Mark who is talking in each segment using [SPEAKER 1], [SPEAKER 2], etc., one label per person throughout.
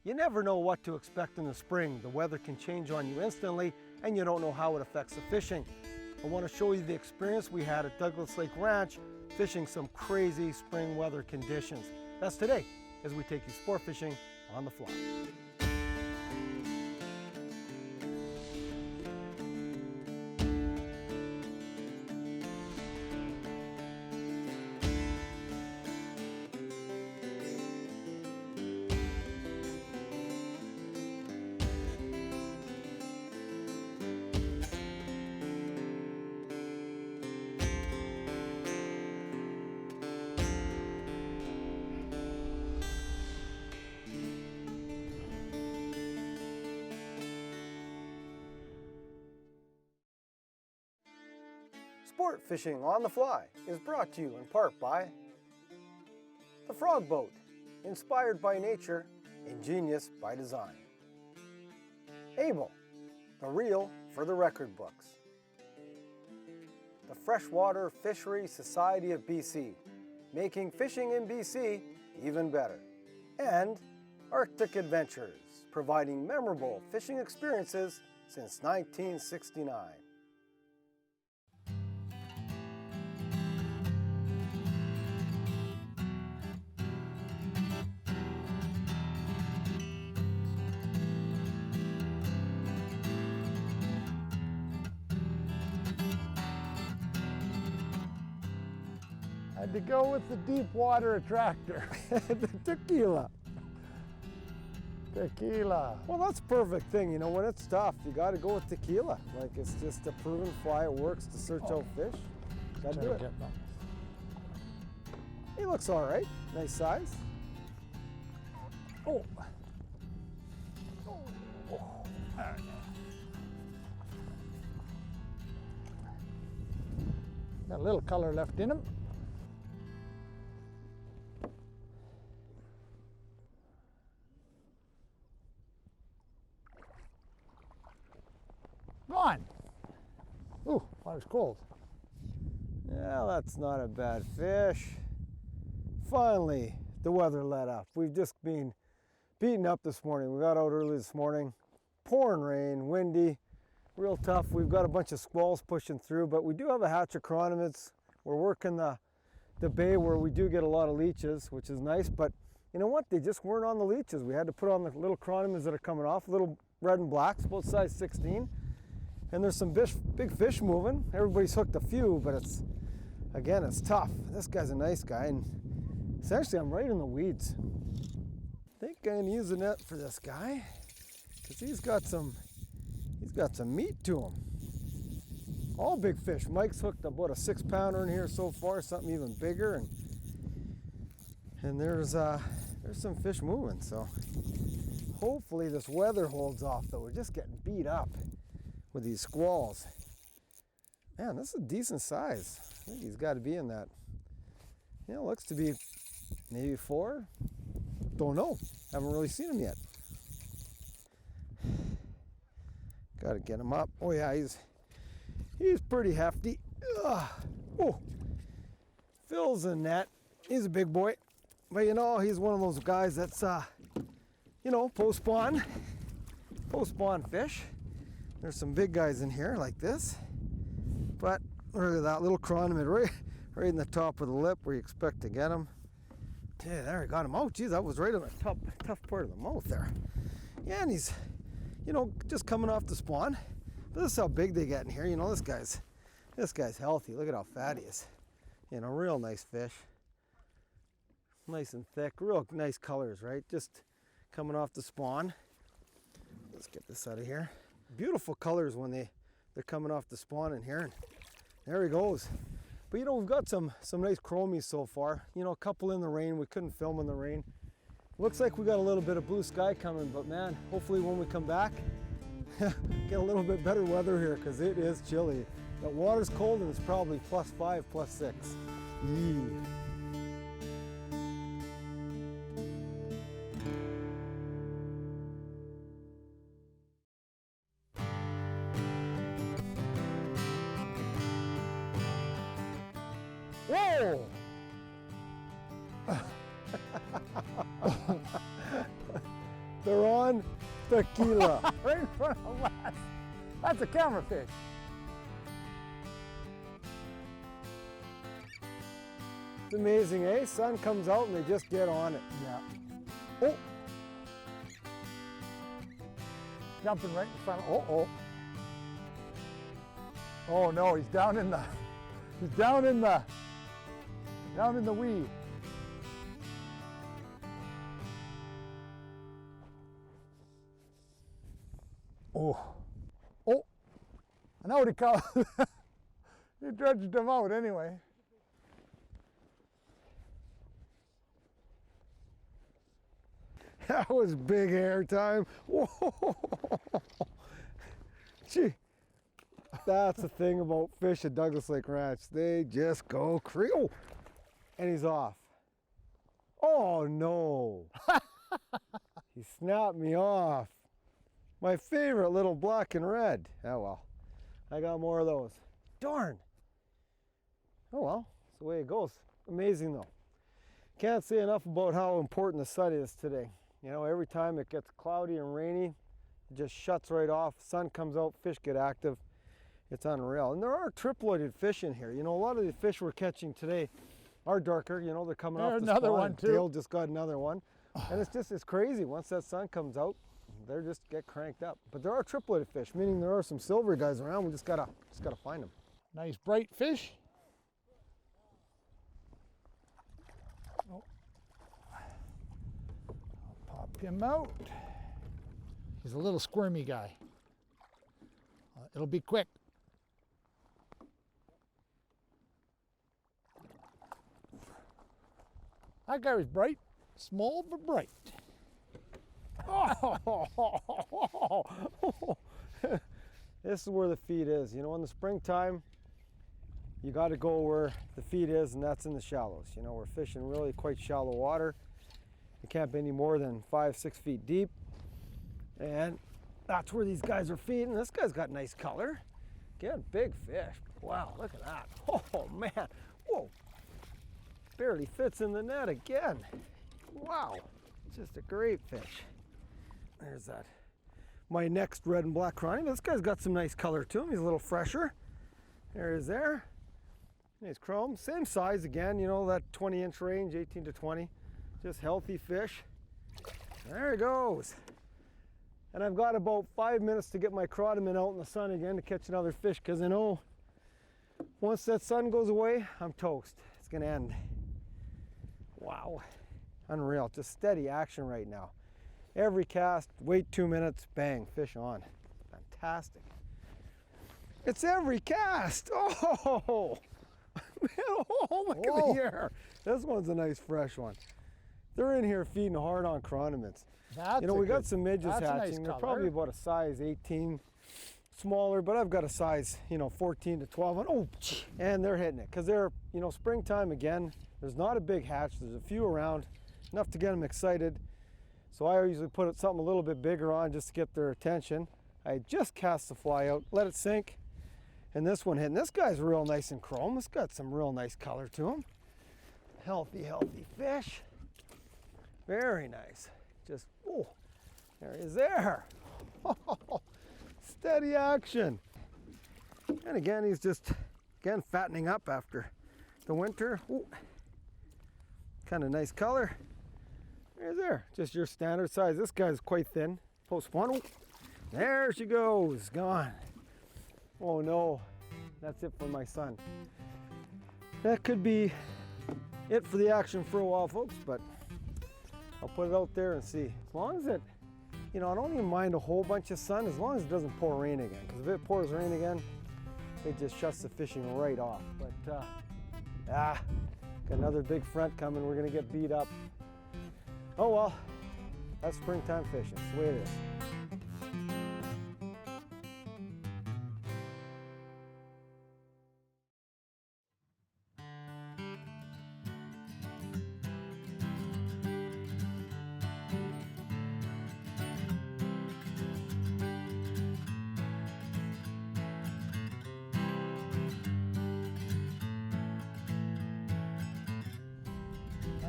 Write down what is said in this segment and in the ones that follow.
[SPEAKER 1] You never know what to expect in the spring. The weather can change on you instantly and you don't know how it affects the fishing. I want to show you the experience we had at Douglas Lake Ranch fishing some crazy spring weather conditions. That's today as we take you sport fishing on the fly. Sport Fishing on the Fly is brought to you in part by the Frog Boat, inspired by nature, ingenious by design. Able, the reel for the record books. The Freshwater Fishery Society of BC, making fishing in BC even better. And Arctic Adventures, providing memorable fishing experiences since 1969.
[SPEAKER 2] Had to go with the deep water attractor.
[SPEAKER 1] The tequila.
[SPEAKER 2] Tequila.
[SPEAKER 1] Well, that's a perfect thing. You know, when it's tough, you got to go with tequila. Like, it's just a proven fly. It works to search out fish. Got to do it. He looks all right. Nice size.
[SPEAKER 2] Oh. Got a little color left in him. Gone. Ooh, water's cold.
[SPEAKER 1] Yeah, that's not a bad fish. Finally, the weather let up. We've just been beaten up this morning. We got out early this morning. Pouring rain, windy, real tough. We've got a bunch of squalls pushing through, but we do have a hatch of chironomids. We're working the bay where we do get a lot of leeches, which is nice, but you know what? They just weren't on the leeches. We had to put on the little chironomids that are coming off, little red and blacks, both size 16. And there's some big fish moving. Everybody's hooked a few, but it's tough. This guy's a nice guy, and essentially I'm right in the weeds. I think I'm gonna use a net for this guy, because he's got some meat to him. All big fish. Mike's hooked about a 6-pounder in here so far, something even bigger, and there's some fish moving. So hopefully this weather holds off, though. We're just getting beat up with these squalls. Man, this is a decent size. I think he's got to be in that. You know, looks to be maybe 4. Don't know. Haven't really seen him yet. Got to get him up. Oh yeah, he's pretty hefty. Ugh. Oh, Phil's a net. He's a big boy, but you know, he's one of those guys that's you know, post-spawn fish. There's some big guys in here like this, but look at that little chironomid right in the top of the lip where you expect to get him. Yeah, there, I got him. Oh, geez, that was right on the tough part of the mouth there. Yeah, and he's, you know, just coming off the spawn. But this is how big they get in here. You know, this guy's healthy. Look at how fat he is. You know, real nice fish. Nice and thick, real nice colors, right? Just coming off the spawn. Let's get this out of here. Beautiful colors when they're coming off the spawn in here, and there he goes. But you know, we've got some nice chromies so far. You know, a couple in the rain. We couldn't film in the rain. Looks like we got a little bit of blue sky coming, but man, hopefully when we come back, get a little bit better weather here, because it is chilly. The water's cold and it's probably +5, +6. Eee. Whoa! They're on tequila.
[SPEAKER 2] Right in front of us. That's a camera fish.
[SPEAKER 1] It's amazing, eh? Sun comes out and they just get on it.
[SPEAKER 2] Yeah.
[SPEAKER 1] Oh,
[SPEAKER 2] Jumping right in front of, oh. Oh no, he's down in the weed. Oh, I know what he called. He dredged him out anyway.
[SPEAKER 1] that was big air time. Whoa. Gee, that's the thing about fish at Douglas Lake Ranch. They just go oh, and he's off. Oh no. He snapped me off. My favorite little black and red. Oh well, I got more of those. Darn. Oh well, that's the way it goes. Amazing though. Can't say enough about how important the sun is today. You know, every time it gets cloudy and rainy, it just shuts right off. Sun comes out, fish get active. It's unreal. And there are triploided fish in here. You know, a lot of the fish we're catching today are darker. You know, they're coming off the
[SPEAKER 2] another
[SPEAKER 1] spawn.
[SPEAKER 2] one too.
[SPEAKER 1] Dale just got another one. And it's crazy. Once that sun comes out, they just get cranked up. But there are triploided fish, meaning there are some silver guys around. We just gotta find them.
[SPEAKER 2] Nice bright fish. Oh. I'll pop him out. He's a little squirmy guy. It'll be quick. That guy was bright, small but bright.
[SPEAKER 1] This is where the feed is. You know, in the springtime, you got to go where the feed is, and that's in the shallows. You know, we're fishing really quite shallow water. It can't be any more than 5-6 feet deep. And that's where these guys are feeding. This guy's got nice color. Again, big fish. Wow, look at that. Oh man, whoa. Barely fits in the net again. Wow, just a great fish. There's that. My next red and black chironomid. This guy's got some nice color to him. He's a little fresher. There he is there. Nice chrome. Same size again, you know, that 20-inch range, 18 to 20. Just healthy fish. There he goes. And I've got about 5 minutes to get my chironomid out in the sun again to catch another fish, because I know once that sun goes away, I'm toast. It's gonna end. Wow, unreal, just steady action right now. Every cast, wait 2 minutes, bang, fish on. Fantastic. It's every cast. Oh, man, oh, look at the air. This one's a nice fresh one. They're in here feeding hard on chironomids. You know, we got some midges hatching. They're probably about a size 18, smaller, but I've got a size, you know, 14 to 12. And they're hitting it because they're, you know, springtime again. There's not a big hatch. There's a few around, enough to get them excited. So I usually put something a little bit bigger on just to get their attention. I just cast the fly out, let it sink, and this one hitting. This guy's real nice and chrome. It's got some real nice color to him. Healthy, healthy fish. Very nice. Just, oh, there he is there. Steady action. And again, he's just, again, fattening up after the winter. Kind of nice color. There's there, just your standard size. This guy's quite thin. Post one. There she goes, gone. Oh no, that's it for my son. That could be it for the action for a while, folks, but I'll put it out there and see. As long as it, you know, I don't even mind a whole bunch of sun, as long as it doesn't pour rain again. Because if it pours rain again, it just shuts the fishing right off. But, got another big front coming. We're gonna get beat up. Oh well, that's springtime fishing. That's the way it is.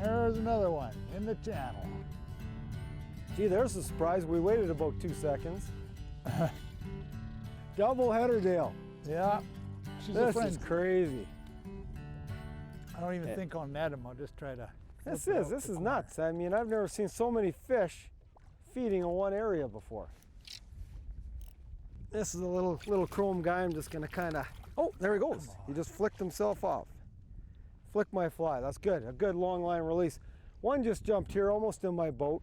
[SPEAKER 2] There's another one in the channel.
[SPEAKER 1] Gee, there's a surprise. We waited about 2 seconds. Double header, Dale.
[SPEAKER 2] Yeah, she's a
[SPEAKER 1] This
[SPEAKER 2] friend.
[SPEAKER 1] is crazy.
[SPEAKER 2] I don't even think on net 'em. I'll just try to.
[SPEAKER 1] This
[SPEAKER 2] flip it out
[SPEAKER 1] is
[SPEAKER 2] the corner.
[SPEAKER 1] nuts. I mean, I've never seen so many fish feeding in one area before. This is a little chrome guy. I'm just gonna kind of, oh, there he goes. He just flicked himself off. Flick my fly. That's good. A good long line release. One just jumped here, almost in my boat.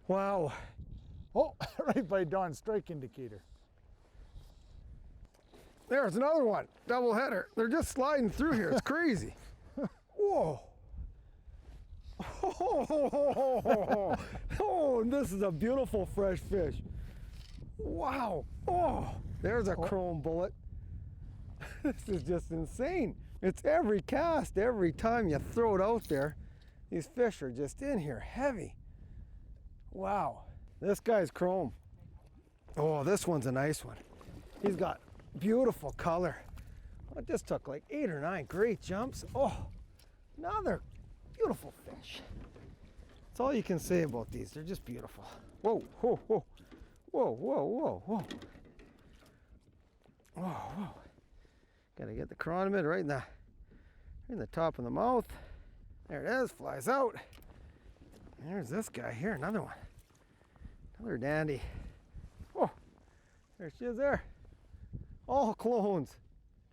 [SPEAKER 1] Wow.
[SPEAKER 2] Oh, right by Don's strike indicator.
[SPEAKER 1] There's another one. Double header. They're just sliding through here. It's crazy. Whoa. Oh, this is a beautiful fresh fish. Wow. Oh, there's a chrome bullet. This is just insane. It's every cast, every time you throw it out there, these fish are just in here heavy. Wow. This guy's chrome. Oh, this one's a nice one. He's got beautiful color. Well, it just took like 8 or 9 great jumps. Oh, another beautiful fish. That's all you can say about these. They're just beautiful. Whoa, whoa, whoa. Whoa, whoa, whoa, whoa. Whoa, whoa. Gotta get the chironomid right in the top of the mouth. There it is, flies out. There's this guy here, another one. Another dandy. Oh, there she is there. All clones.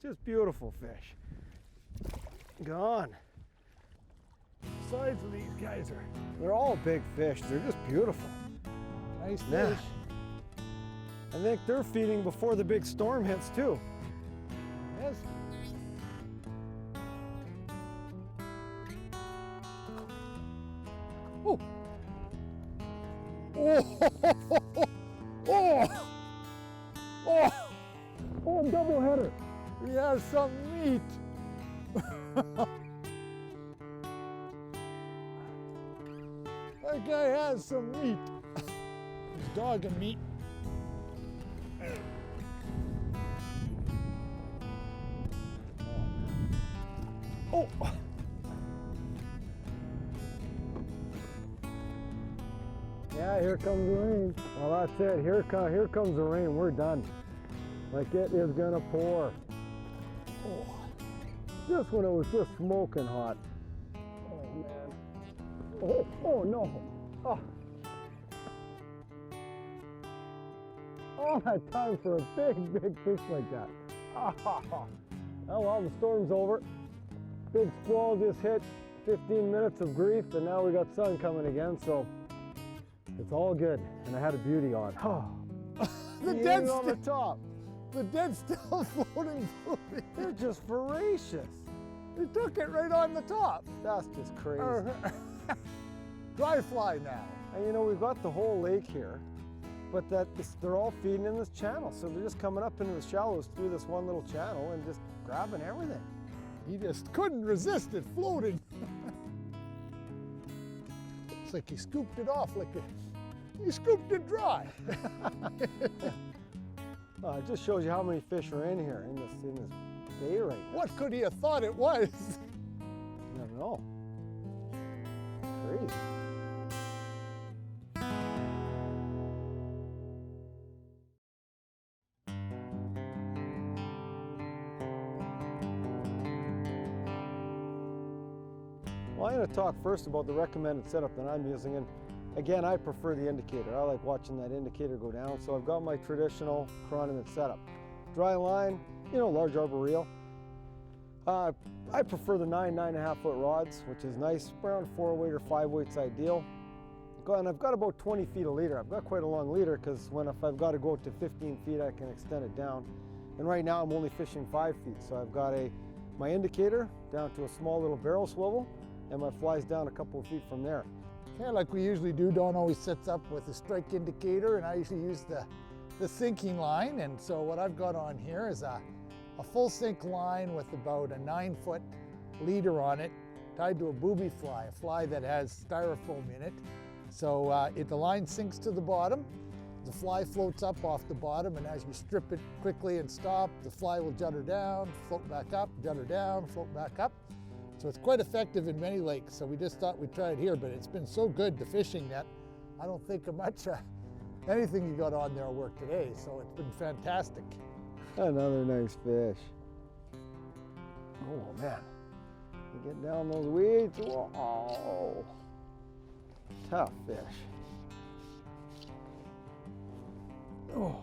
[SPEAKER 1] Just beautiful fish. Gone.
[SPEAKER 2] Sides of these guys are
[SPEAKER 1] They're all big fish. They're just beautiful.
[SPEAKER 2] nice
[SPEAKER 1] Yeah.
[SPEAKER 2] fish.
[SPEAKER 1] I think they're feeding before the big storm hits too.
[SPEAKER 2] Yes. Oh. Oh. Oh. Oh.
[SPEAKER 1] Oh, double header.
[SPEAKER 2] He has some meat. That guy has some meat. He's dogging meat.
[SPEAKER 1] Oh. Yeah, here comes the rain. Well, that's it. Here comes the rain. We're done. Like it is gonna pour. Oh. Just when it was just smoking hot. Oh man. Oh no. Oh. All that time for a big fish like that. Oh well, the storm's over. Big squall just hit. 15 minutes of grief, and now we got sun coming again, so it's all good. And I had a beauty on.
[SPEAKER 2] The
[SPEAKER 1] Eating
[SPEAKER 2] dead's
[SPEAKER 1] on the top.
[SPEAKER 2] The dead's still floating.
[SPEAKER 1] They're just voracious.
[SPEAKER 2] He took it right on the top.
[SPEAKER 1] That's just crazy.
[SPEAKER 2] Dry fly now.
[SPEAKER 1] And you know, we've got the whole lake here, but they're all feeding in this channel. So they're just coming up into the shallows through this one little channel and just grabbing everything.
[SPEAKER 2] He just couldn't resist it floating. It's like he scooped it off, he scooped it dry.
[SPEAKER 1] It just shows you how many fish are in here in this bay right now.
[SPEAKER 2] What could he have thought it was?
[SPEAKER 1] You never know. Crazy. Well, I'm going to talk first about the recommended setup that I'm using, and again, I prefer the indicator. I like watching that indicator go down, so I've got my traditional chironomid setup. Dry line, you know, large arbor reel. I prefer the 9.5 foot rods, which is nice. Around 4-weight or 5-weight's ideal. And I've got about 20 feet of leader. I've got quite a long leader because if I've got to go to 15 feet, I can extend it down. And right now I'm only fishing 5 feet, so I've got my indicator down to a small little barrel swivel, and my fly's down a couple of feet from there.
[SPEAKER 2] Yeah, like we usually do, Don always sets up with a strike indicator, and I usually use the sinking line. And so what I've got on here is a full sink line with about a 9-foot leader on it, tied to a booby fly, a fly that has styrofoam in it. So the line sinks to the bottom, the fly floats up off the bottom, and as you strip it quickly and stop, the fly will judder down, float back up, judder down, float back up. So it's quite effective in many lakes, so we just thought we'd try it here, but it's been so good, the fishing, that I don't think much anything you got on there will work today, so it's been fantastic.
[SPEAKER 1] Another nice fish. Oh man, you get down those weeds. Whoa, tough fish. Oh,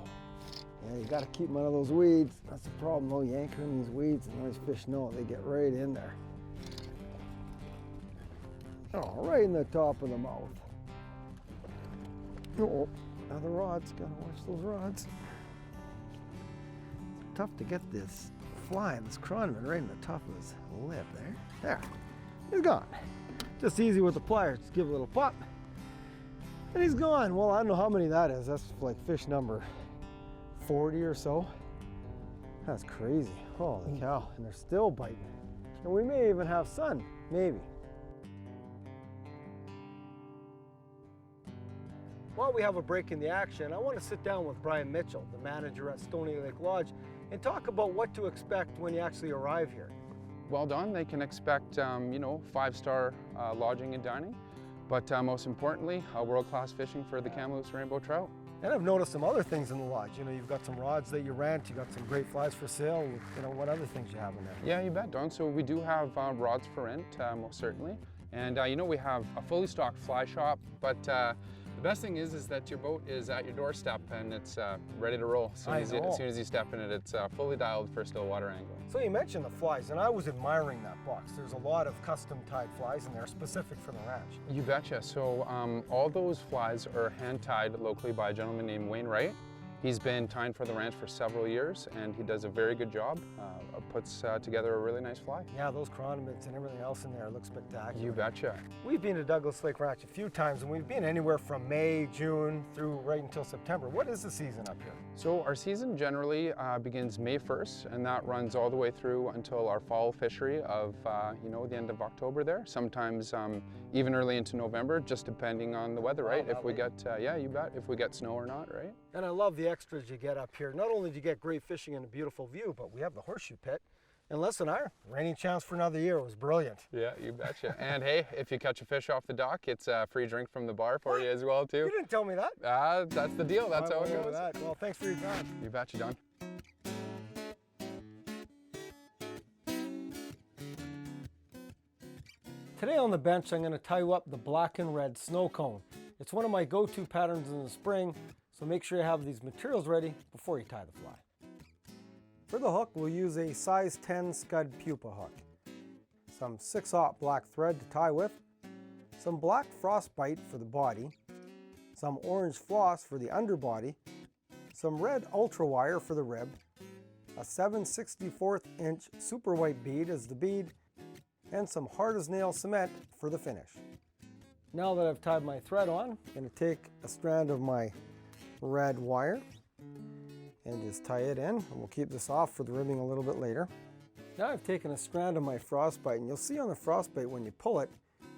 [SPEAKER 1] yeah, you got to keep them out of those weeds. That's the problem though. You anchor in these weeds, and those fish know they get right in there. Oh, right in the top of the mouth. Oh, now the rods. Gotta watch those rods. It's tough to get this fly, this chironomid, right in the top of his lip there. There, he's gone. Just easy with the pliers. Just give a little pop, and he's gone. Well, I don't know how many that is. That's like fish number 40 or so. That's crazy. Holy cow. And they're still biting. And we may even have sun, maybe. While we have a break in the action, I want to sit down with Brian Mitchell, the manager at Stoney Lake Lodge, and talk about what to expect when you actually arrive here.
[SPEAKER 3] Well done. They can expect, you know, 5-star lodging and dining, but most importantly, world-class fishing for the Kamloops rainbow trout.
[SPEAKER 1] And I've noticed some other things in the lodge. You know, you've got some rods that you rent, you've got some great flies for sale. You know, what other things you have in there?
[SPEAKER 3] Yeah, you bet, Don. So we do have rods for rent, most certainly. And you know, we have a fully stocked fly shop, but the best thing is that your boat is at your doorstep and it's ready to roll. As soon as you step in it, it's fully dialed for still water angling.
[SPEAKER 1] So you mentioned the flies, and I was admiring that box. There's a lot of custom tied flies in there specific for the ranch.
[SPEAKER 3] You betcha. So all those flies are hand tied locally by a gentleman named Merritt. He's been tying for the ranch for several years, and he does a very good job. Puts together a really nice fly.
[SPEAKER 1] Yeah, those chironomids and everything else in there look spectacular.
[SPEAKER 3] You betcha.
[SPEAKER 1] We've been to Douglas Lake Ranch a few times, and we've been anywhere from May, June, through right until September. What is the season up here?
[SPEAKER 3] So our season generally begins May 1st, and that runs all the way through until our fall fishery of, you know, the end of October there. Sometimes even early into November, just depending on the weather, right? If we get, yeah, you bet, if we get snow or not, right?
[SPEAKER 1] And I love the extras you get up here. Not only do you get great fishing and a beautiful view, but we have the horseshoe pit. And listen, our reigning champs for another year was brilliant.
[SPEAKER 3] Yeah, you betcha. And hey, if you catch a fish off the dock, it's a free drink from the bar for you as well, too.
[SPEAKER 1] You didn't tell me that.
[SPEAKER 3] That's the deal. That's how it goes.
[SPEAKER 1] Well, thanks for your time.
[SPEAKER 3] You betcha, Don.
[SPEAKER 1] Today on the bench, I'm going to tie up the Black and Red Sno-Cone. It's one of my go-to patterns in the spring, so make sure you have these materials ready before you tie the fly. For the hook, we'll use a size 10 scud pupa hook, some 6/0 black thread to tie with, some black frostbite for the body, some orange floss for the underbody, some red ultra wire for the rib, a 7/64 inch super white bead as the bead, and some hard as nail cement for the finish. Now that I've tied my thread on, I'm going to take a strand of my red wire and just tie it in, and we'll keep this off for the ribbing a little bit later. Now I've taken a strand of my frostbite, and you'll see on the frostbite when you pull it,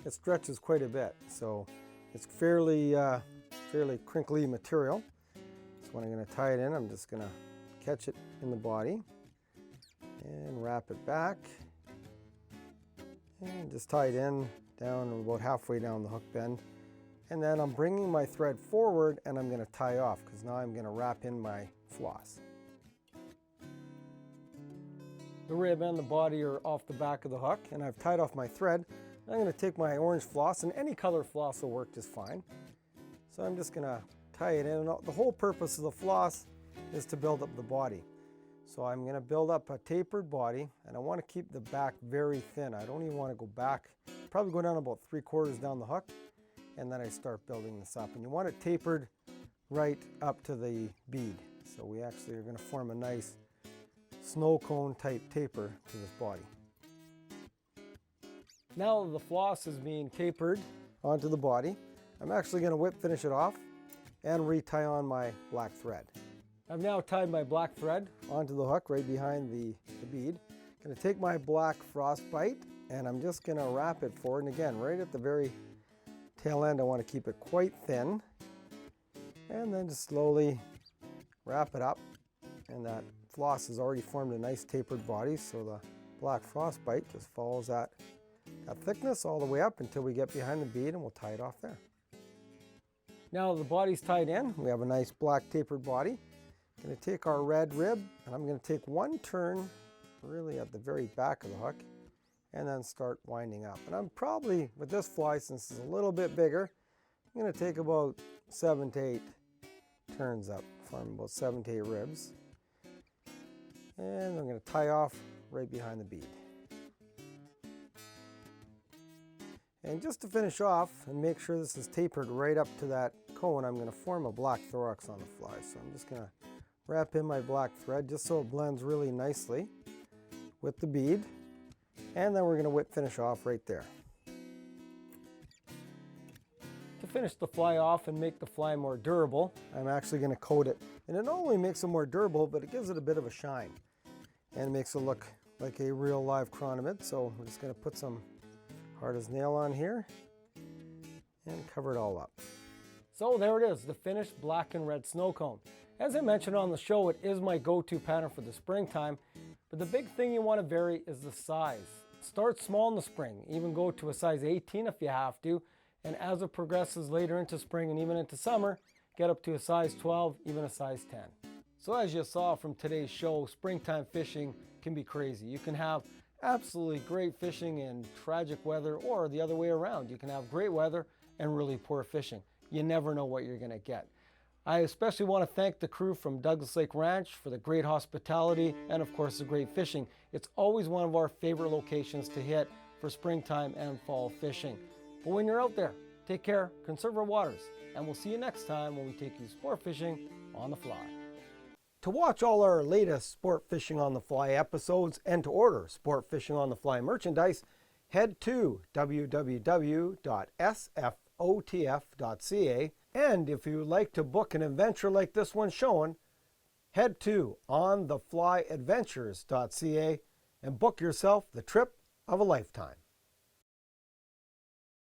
[SPEAKER 1] it stretches quite a bit. So it's fairly crinkly material. So when I'm going to tie it in, I'm just going to catch it in the body and wrap it back and just tie it in down about halfway down the hook bend. And then I'm bringing my thread forward and I'm going to tie off because now I'm going to wrap in my floss. The rib and the body are off the back of the hook and I've tied off my thread. I'm going to take my orange floss, and any color floss will work just fine. So I'm just going to tie it in. The whole purpose of the floss is to build up the body. So I'm going to build up a tapered body, and I want to keep the back very thin. I don't even want to go back, probably go down about 3/4 down the hook, and then I start building this up. And you want it tapered right up to the bead. So we actually are going to form a nice snow cone type taper to this body. Now the floss is being tapered onto the body, I'm actually going to whip finish it off and retie on my black thread. I've now tied my black thread onto the hook right behind the bead. I'm going to take my black frostbite and I'm just going to wrap it forward, and again right at the very tail end I want to keep it quite thin, and then just slowly wrap it up, and that floss has already formed a nice tapered body, so the black frostbite just follows that thickness all the way up until we get behind the bead, and we'll tie it off there. Now the body's tied in. We have a nice black tapered body. I'm going to take our red rib and I'm going to take one turn really at the very back of the hook and then start winding up. And I'm probably, with this fly, since it's a little bit bigger, I'm going to take about 7 to 8 turns up, farm about 7 to 8 ribs. And I'm going to tie off right behind the bead. And just to finish off and make sure this is tapered right up to that cone, I'm going to form a black thorax on the fly. So I'm just going to wrap in my black thread just so it blends really nicely with the bead. And then we're going to whip finish off right there. To finish the fly off and make the fly more durable, I'm actually going to coat it. And it not only makes it more durable, but it gives it a bit of a shine. And it makes it look like a real live chironomid. So we're just going to put some hard as nail on here and cover it all up. So there it is, the finished black and red snow cone. As I mentioned on the show, it is my go-to pattern for the springtime, but the big thing you want to vary is the size. Start small in the spring, even go to a size 18 if you have to, and as it progresses later into spring and even into summer, get up to a size 12, even a size 10. So as you saw from today's show, springtime fishing can be crazy. You can have absolutely great fishing in tragic weather, or the other way around. You can have great weather and really poor fishing. You never know what you're going to get. I especially want to thank the crew from Douglas Lake Ranch for the great hospitality and of course the great fishing. It's always one of our favorite locations to hit for springtime and fall fishing. But when you're out there, take care, conserve our waters, and we'll see you next time when we take you sport fishing on the fly. To watch all our latest Sport Fishing on the Fly episodes and to order Sport Fishing on the Fly merchandise, head to www.sfotf.ca. And if you would like to book an adventure like this one shown, head to ontheflyadventures.ca and book yourself the trip of a lifetime.